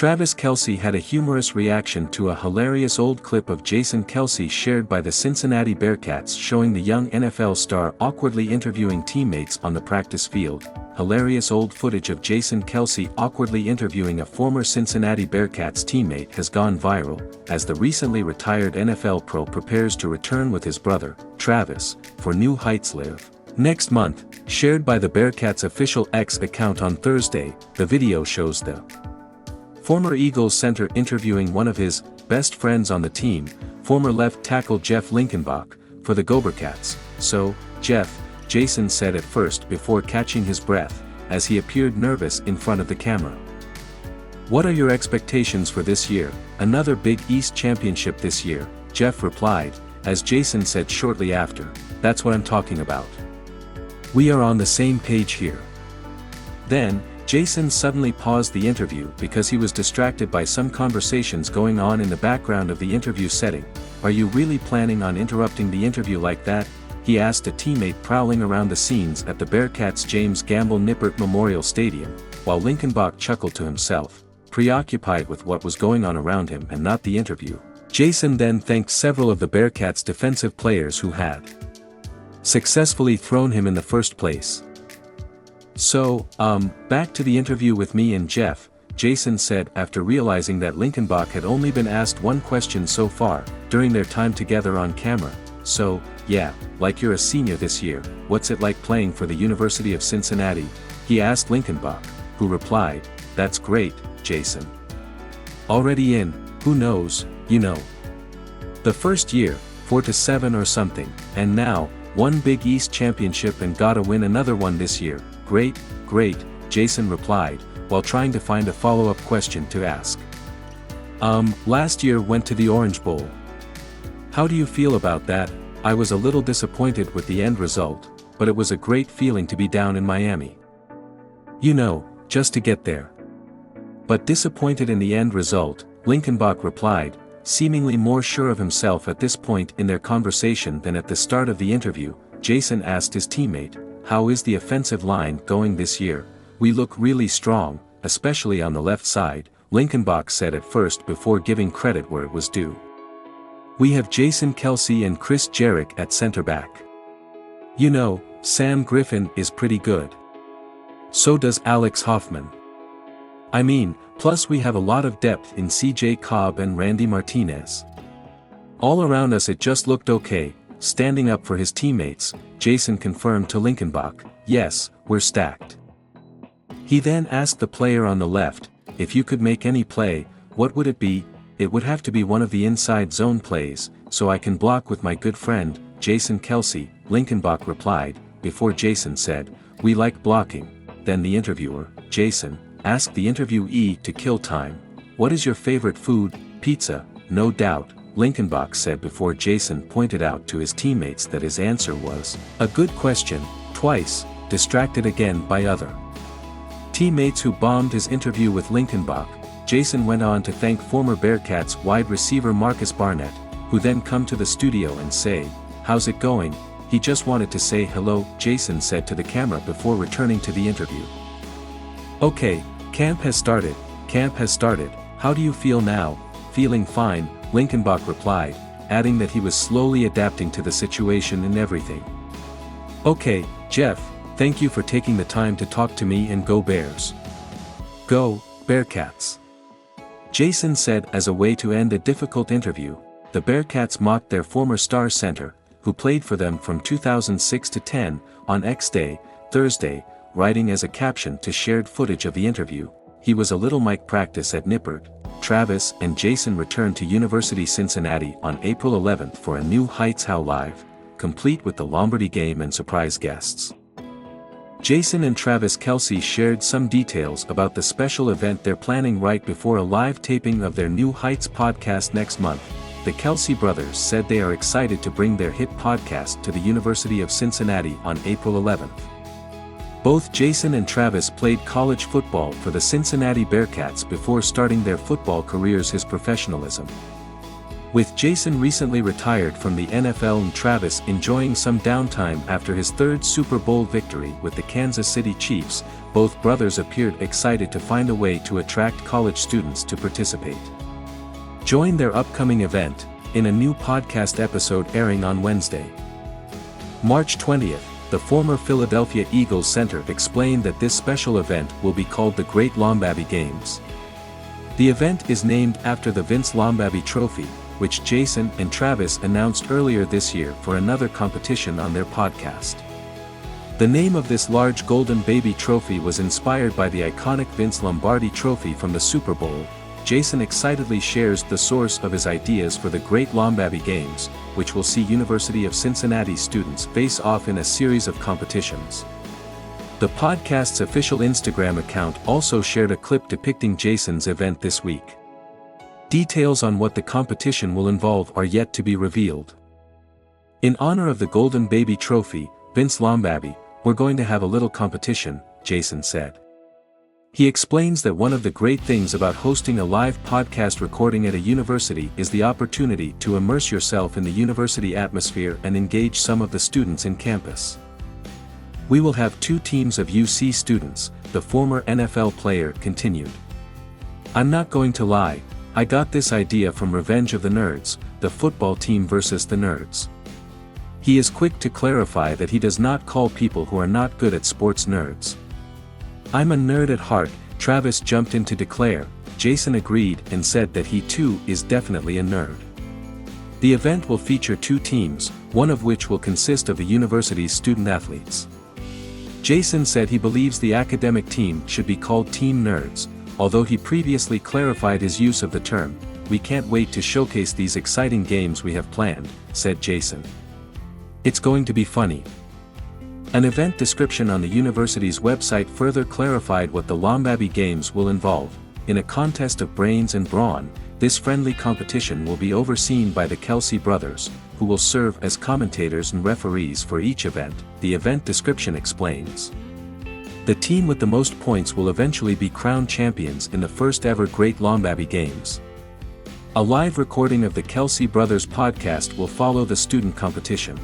Travis Kelce had a humorous reaction to a hilarious old clip of Jason Kelce shared by the Cincinnati Bearcats showing the young NFL star awkwardly interviewing teammates on the practice field. Hilarious old footage of Jason Kelce awkwardly interviewing a former Cincinnati Bearcats teammate has gone viral, as the recently retired NFL pro prepares to return with his brother, Travis, for New Heights Live next month. Shared by the Bearcats' official X account on Thursday, the video shows the former Eagles center interviewing one of his best friends on the team, former left tackle Jeff Linkenbach, for the Bearcats. "So, Jeff," Jason said at first before catching his breath, as he appeared nervous in front of the camera. "What are your expectations for this year? Another Big East championship this year," Jeff replied, as Jason said shortly after, "That's what I'm talking about. We are on the same page here." Then, Jason suddenly paused the interview because he was distracted by some conversations going on in the background of the interview setting. "Are you really planning on interrupting the interview like that?" he asked a teammate prowling around the scenes at the Bearcats' James Gamble Nippert Memorial Stadium, while Linkenbach chuckled to himself, preoccupied with what was going on around him and not the interview. Jason then thanked several of the Bearcats' defensive players who had successfully thrown him in the first place. "So, back to the interview with me and Jeff," Jason said after realizing that Linkenbach had only been asked one question so far, during their time together on camera. "So, yeah, like you're a senior this year, what's it like playing for the University of Cincinnati?" he asked Linkenbach, who replied, "That's great, Jason. Already in, who knows, you know. The first year, 4-7 or something, and now, one Big East championship and gotta win another one this year. Great, great," Jason replied, while trying to find a follow-up question to ask. Last year went to the Orange Bowl. How do you feel about that?" "I was a little disappointed with the end result, but it was a great feeling to be down in Miami. You know, just to get there." "But disappointed in the end result," Linkenbach replied, seemingly more sure of himself at this point in their conversation than at the start of the interview. Jason asked his teammate, "How is the offensive line going this year?" "We look really strong, especially on the left side," Linkenbach said at first before giving credit where it was due. "We have Jason Kelce and Chris Jerick at center back. You know, Sam Griffin is pretty good. So does Alex Hoffman. I mean, plus we have a lot of depth in CJ Cobb and Randy Martinez. All around us it just looked okay." Standing up for his teammates, Jason confirmed to Linkenbach, "Yes, we're stacked." He then asked the player on the left, "If you could make any play, what would it be?" "It would have to be one of the inside zone plays, so I can block with my good friend, Jason Kelce," Linkenbach replied, before Jason said, "We like blocking." Then the interviewer, Jason, asked the interviewee to kill time. "What is your favorite food?" "Pizza, no doubt," Linkenbach said before Jason pointed out to his teammates that his answer was a good question, twice, distracted again by other teammates who bombed his interview with Linkenbach. Jason went on to thank former Bearcats wide receiver Marcus Barnett, who then come to the studio and say, "How's it going? He just wanted to say hello," Jason said to the camera before returning to the interview. "Okay, camp has started. How do you feel now?" "Feeling fine," Linkenbach replied, adding that he was slowly adapting to the situation and everything. "Okay, Jeff, thank you for taking the time to talk to me, and go Bears. Go, Bearcats," Jason said as a way to end a difficult interview. The Bearcats mocked their former star center, who played for them from 2006 to 10, on X Day, Thursday, writing as a caption to shared footage of the interview, "He was a little mic practice at Nippert." Travis and Jason returned to University Cincinnati on April 11th for a New Heights How Live, complete with the Lombardi game and surprise guests. Jason and Travis Kelce shared some details about the special event they're planning right before a live taping of their New Heights podcast next month. The Kelce brothers said they are excited to bring their hit podcast to the University of Cincinnati on April 11th. Both Jason and Travis played college football for the Cincinnati Bearcats before starting their football careers. His professionalism With Jason recently retired from the NFL and Travis enjoying some downtime after his third Super Bowl victory with the Kansas City Chiefs, both brothers appeared excited to find a way to attract college students to participate. Join their upcoming event, in a new podcast episode airing on Wednesday. March 20th, the former Philadelphia Eagles center explained that this special event will be called the Great Lombardi Games. The event is named after the Vince Lombardi Trophy, which Jason and Travis announced earlier this year for another competition on their podcast. The name of this large golden baby trophy was inspired by the iconic Vince Lombardi Trophy from the Super Bowl. Jason excitedly shares the source of his ideas for the Great Lombardi Games, which will see University of Cincinnati students face off in a series of competitions. The podcast's official Instagram account also shared a clip depicting Jason's event this week. Details on what the competition will involve are yet to be revealed. In honor of the Golden Baby Trophy, Vince Lombardi, we're going to have a little competition, Jason said. He explains that one of the great things about hosting a live podcast recording at a university is the opportunity to immerse yourself in the university atmosphere and engage some of the students in campus. We will have 2 teams of UC students, the former NFL player continued. I'm not going to lie, I got this idea from Revenge of the Nerds, the football team versus the nerds. He is quick to clarify that he does not call people who are not good at sports nerds. I'm a nerd at heart, Travis jumped in to declare. Jason agreed and said that he too is definitely a nerd. The event will feature 2 teams, one of which will consist of the university's student athletes. Jason said he believes the academic team should be called Team Nerds, although he previously clarified his use of the term. We can't wait to showcase these exciting games we have planned, said Jason. It's going to be funny. An event description on the university's website further clarified what the Lombardi Games will involve. In a contest of brains and brawn, this friendly competition will be overseen by the Kelce brothers, who will serve as commentators and referees for each event, the event description explains. The team with the most points will eventually be crowned champions in the first ever Great Lombardi Games. A live recording of the Kelce brothers podcast will follow the student competition.